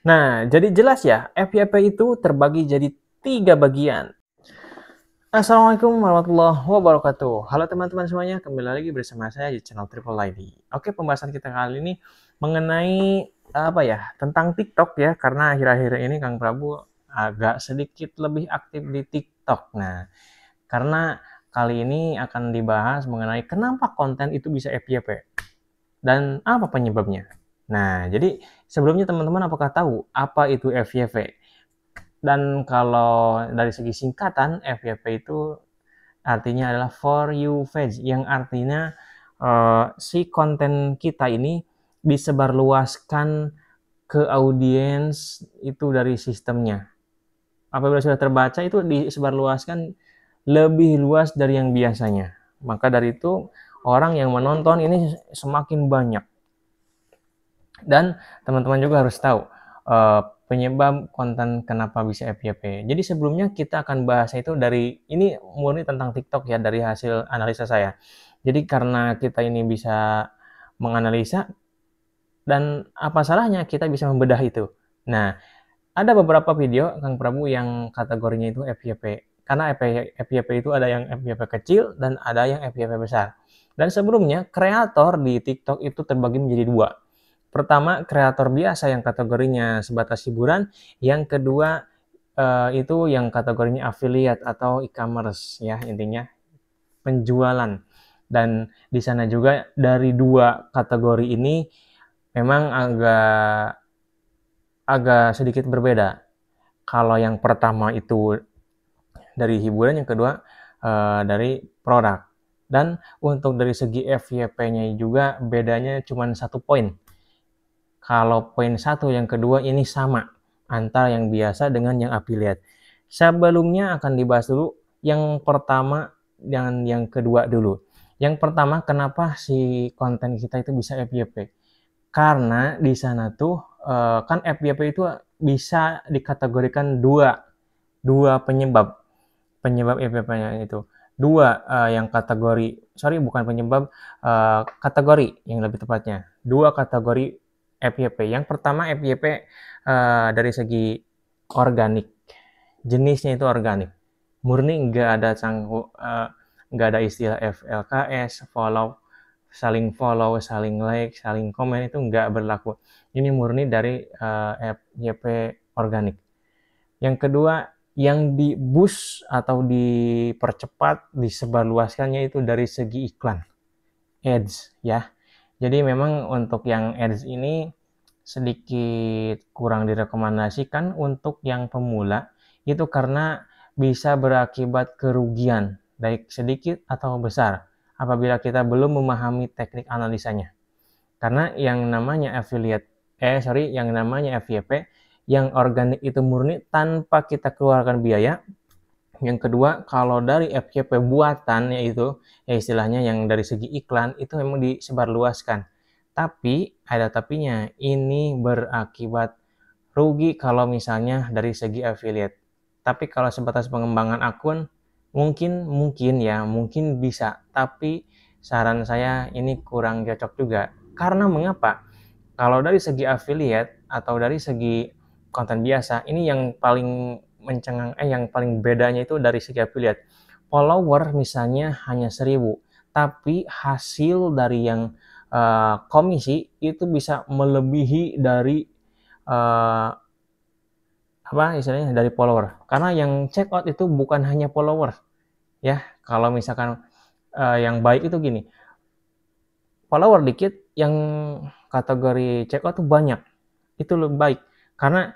Nah, jadi jelas ya, FYP itu terbagi jadi 3 bagian. Assalamualaikum warahmatullahi wabarakatuh. Halo teman-teman semuanya, kembali lagi bersama saya di channel Triple ID. Oke, pembahasan kita kali ini mengenai tentang TikTok ya, karena akhir-akhir ini Kang Prabu agak sedikit lebih aktif di TikTok. Nah, karena kali ini akan dibahas mengenai kenapa konten itu bisa FYP dan apa penyebabnya. Nah, jadi sebelumnya teman-teman apakah tahu apa itu FYP? Dan kalau dari segi singkatan, FYP itu artinya adalah for you page, yang artinya si konten kita ini disebarluaskan ke audiens itu dari sistemnya. Apabila sudah terbaca itu disebarluaskan lebih luas dari yang biasanya. Maka dari itu orang yang menonton ini semakin banyak. Dan teman-teman juga harus tahu penyebab konten kenapa bisa FYP. Jadi sebelumnya kita akan bahas itu dari ini murni tentang TikTok ya, dari hasil analisa saya. Jadi karena kita ini bisa menganalisa, dan apa salahnya kita bisa membedah itu. Nah, ada beberapa video Kang Prabu yang kategorinya itu FYP. Karena FYP itu ada yang FYP kecil dan ada yang FYP besar. Dan sebelumnya kreator di TikTok itu terbagi menjadi dua. Pertama, kreator biasa yang kategorinya sebatas hiburan. Yang kedua, itu yang kategorinya affiliate atau e-commerce ya, intinya penjualan. Dan di sana juga dari dua kategori ini memang agak sedikit berbeda. Kalau yang pertama itu dari hiburan, yang kedua dari produk. Dan untuk dari segi FYP-nya juga bedanya cuma 1 poin. Kalau poin 1 yang kedua ini sama antara yang biasa dengan yang affiliate. Sebelumnya akan dibahas dulu yang pertama dan yang kedua dulu. Yang pertama, kenapa si konten kita itu bisa FYP? Karena di sana tuh kan FYP itu bisa dikategorikan dua penyebab FYP-nya itu. Yang kategori yang lebih tepatnya. Dua kategori FYP. Yang pertama FYP dari segi organik. Jenisnya itu organik. Murni nggak ada istilah FLKS, follow, saling like, saling komen, itu nggak berlaku. Ini murni dari FYP organik. Yang kedua, yang di boost atau dipercepat, disebarluaskannya itu dari segi iklan, ads ya. Jadi memang untuk yang ads ini sedikit kurang direkomendasikan untuk yang pemula, itu karena bisa berakibat kerugian, baik sedikit atau besar, apabila kita belum memahami teknik analisanya. Karena yang namanya yang namanya FYP, yang organik itu murni tanpa kita keluarkan biaya. Yang kedua, kalau dari FYP buatan, yaitu ya istilahnya yang dari segi iklan, itu memang disebarluaskan. Tapi ada tapinya, ini berakibat rugi kalau misalnya dari segi affiliate. Tapi kalau sebatas pengembangan akun, mungkin bisa. Tapi saran saya ini kurang cocok juga. Karena mengapa? Kalau dari segi affiliate atau dari segi konten biasa, ini yang paling yang paling bedanya itu dari segi affiliate. Follower misalnya hanya 1000, tapi hasil dari yang komisi itu bisa melebihi dari uh, istilahnya dari follower. Karena yang check out itu bukan hanya follower ya. Kalau misalkan yang baik itu gini, follower dikit, yang kategori check out tuh banyak, itu lebih baik. Karena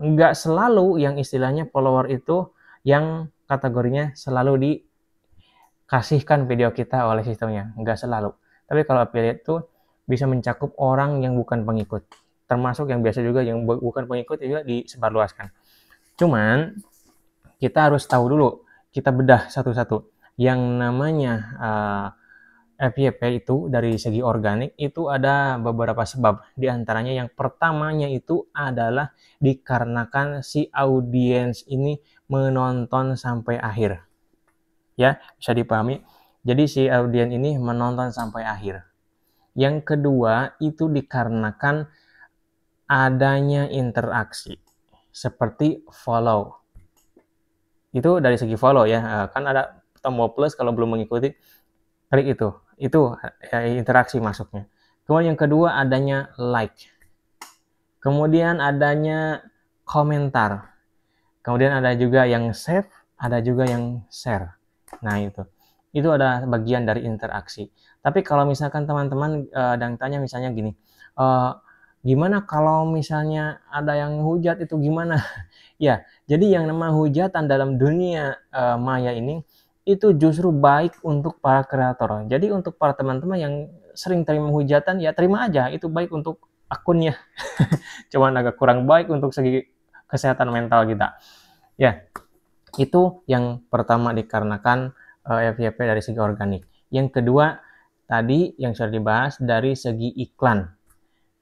nggak selalu yang istilahnya follower itu yang kategorinya selalu dikasihkan video kita oleh sistemnya, nggak selalu. Tapi kalau affiliate itu bisa mencakup orang yang bukan pengikut, termasuk yang biasa juga, yang bukan pengikut juga disebarluaskan. Cuman kita harus tahu dulu, kita bedah satu-satu. Yang namanya FYP itu dari segi organik itu ada beberapa sebab. Di antaranya yang pertamanya itu adalah dikarenakan si audiens ini menonton sampai akhir. Ya, bisa dipahami. Jadi si audiens ini menonton sampai akhir. Yang kedua itu dikarenakan adanya interaksi seperti follow. Itu dari segi follow ya, kan ada tombol plus kalau belum mengikuti, klik itu interaksi masuknya. Kemudian yang kedua adanya like, kemudian adanya komentar, kemudian ada juga yang save, ada juga yang share. Nah itu ada bagian dari interaksi. Tapi kalau misalkan teman-teman dan tanya misalnya gini, gimana kalau misalnya ada yang hujat itu gimana? Ya, jadi yang namanya hujatan dalam dunia maya ini itu justru baik untuk para kreator. Jadi untuk para teman-teman yang sering terima hujatan, ya terima aja, itu baik untuk akunnya. Cuman agak kurang baik untuk segi kesehatan mental kita. Ya, itu yang pertama dikarenakan FYP dari segi organik. Yang kedua, tadi yang sudah dibahas dari segi iklan.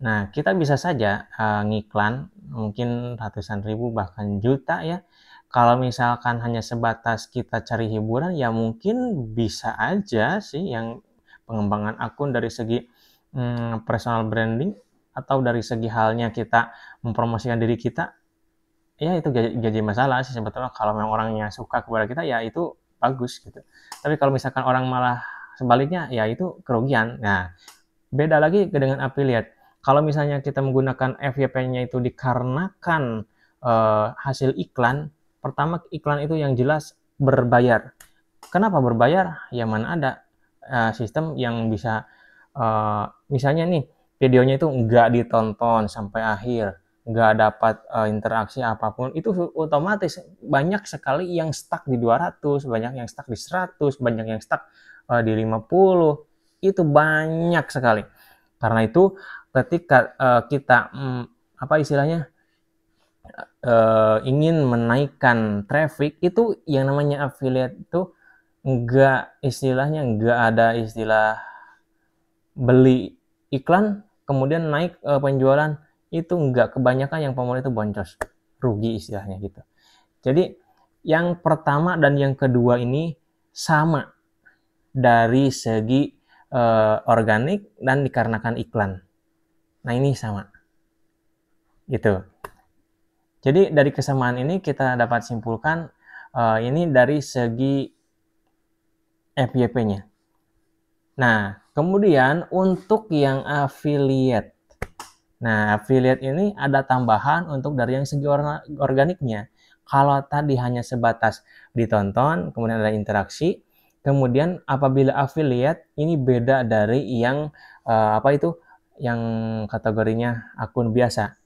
Nah, kita bisa saja ngiklan mungkin ratusan ribu bahkan juta ya. Kalau misalkan hanya sebatas kita cari hiburan ya mungkin bisa aja sih yang pengembangan akun dari segi personal branding atau dari segi halnya kita mempromosikan diri kita, ya itu jadi masalah sih sebetulnya. Kalau memang orangnya suka kepada kita ya itu bagus gitu. Tapi kalau misalkan orang malah sebaliknya ya itu kerugian. Nah, beda lagi dengan affiliate. Kalau misalnya kita menggunakan FYP-nya itu dikarenakan hasil iklan, pertama iklan itu yang jelas berbayar. Kenapa berbayar? Ya mana ada sistem yang bisa misalnya nih videonya itu nggak ditonton sampai akhir, nggak dapat interaksi apapun, itu otomatis banyak sekali yang stuck di 200, banyak yang stuck di 100, banyak yang stuck di 50, itu banyak sekali. Karena itu ketika kita apa istilahnya ingin menaikkan traffic, itu yang namanya affiliate itu istilahnya nggak ada istilah beli iklan kemudian naik penjualan, itu nggak. Kebanyakan yang pemula itu boncos, rugi istilahnya gitu. Jadi yang pertama dan yang kedua ini sama dari segi organik dan dikarenakan iklan. Nah ini sama gitu. Jadi dari kesamaan ini kita dapat simpulkan ini dari segi FYP-nya. Nah kemudian untuk yang affiliate, nah affiliate ini ada tambahan untuk dari yang segi organiknya. Kalau tadi hanya sebatas ditonton kemudian ada interaksi, kemudian apabila affiliate ini beda dari yang yang kategorinya akun biasa.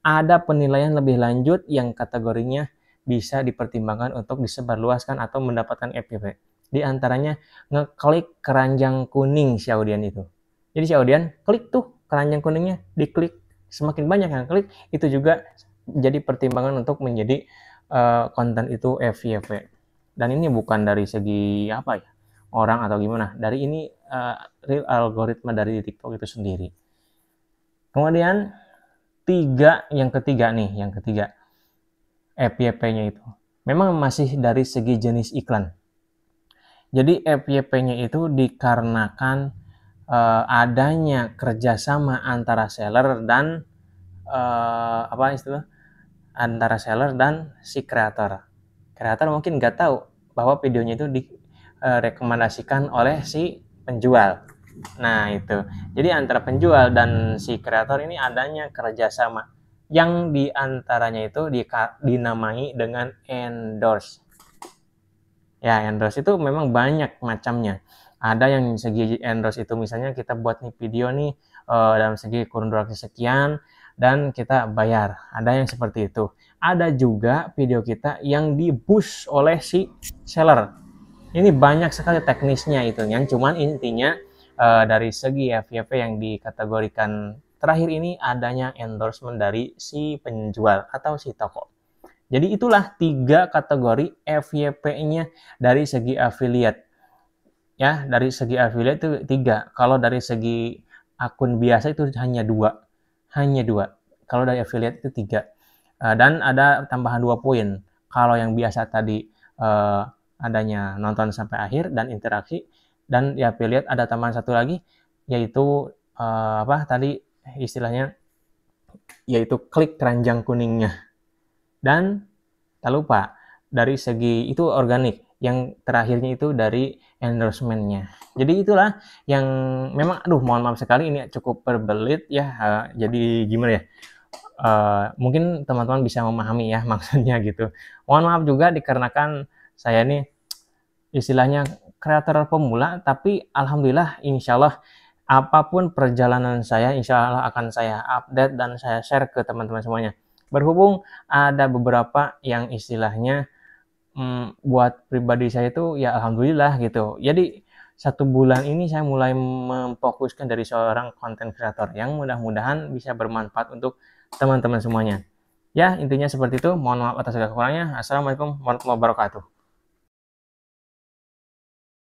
Ada penilaian lebih lanjut yang kategorinya bisa dipertimbangkan untuk disebarluaskan atau mendapatkan FYP. Di antaranya ngeklik keranjang kuning si audien itu. Jadi si audien klik tuh keranjang kuningnya, diklik. Semakin banyak yang klik, itu juga jadi pertimbangan untuk menjadi konten itu FYP. Dan ini bukan dari segi orang atau gimana. Dari ini real algoritma dari TikTok itu sendiri. Kemudian yang ketiga FYP-nya itu memang masih dari segi jenis iklan. Jadi FYP-nya itu dikarenakan adanya kerjasama antara seller dan antara seller dan si kreator. Kreator mungkin nggak tahu bahwa videonya itu direkomendasikan oleh si penjual. Nah itu, jadi antara penjual dan si kreator ini adanya kerjasama yang diantaranya itu dinamai dengan endorse. Ya, endorse itu memang banyak macamnya. Ada yang segi endorse itu misalnya kita buat nih video nih dalam segi kurun durasi sekian dan kita bayar. Ada yang seperti itu. Ada juga video kita yang di-boost oleh si seller. Ini banyak sekali teknisnya itu, yang cuman intinya dari segi FYP yang dikategorikan terakhir ini adanya endorsement dari si penjual atau si toko. Jadi itulah 3 kategori FYP-nya dari segi affiliate. Ya, dari segi affiliate itu 3. Kalau dari segi akun biasa itu hanya 2. Kalau dari affiliate itu 3. Dan ada tambahan 2 poin. Kalau yang biasa tadi adanya nonton sampai akhir dan interaksi, dan di affiliate ada tambahan 1 lagi, yaitu tadi istilahnya yaitu klik keranjang kuningnya. Dan tak lupa, dari segi itu organik, yang terakhirnya itu dari endorsement-nya. Jadi itulah yang memang, aduh mohon maaf sekali ini cukup berbelit ya, jadi gimana ya, mungkin teman-teman bisa memahami ya maksudnya gitu. Mohon maaf juga dikarenakan saya ini istilahnya kreator pemula, tapi alhamdulillah insya Allah apapun perjalanan saya, insya Allah akan saya update dan saya share ke teman-teman semuanya. Berhubung ada beberapa yang istilahnya buat pribadi saya itu ya alhamdulillah gitu. Jadi 1 bulan ini saya mulai memfokuskan dari seorang content creator yang mudah-mudahan bisa bermanfaat untuk teman-teman semuanya. Ya intinya seperti itu. Mohon maaf atas segala kekurangannya. Assalamualaikum warahmatullahi wabarakatuh.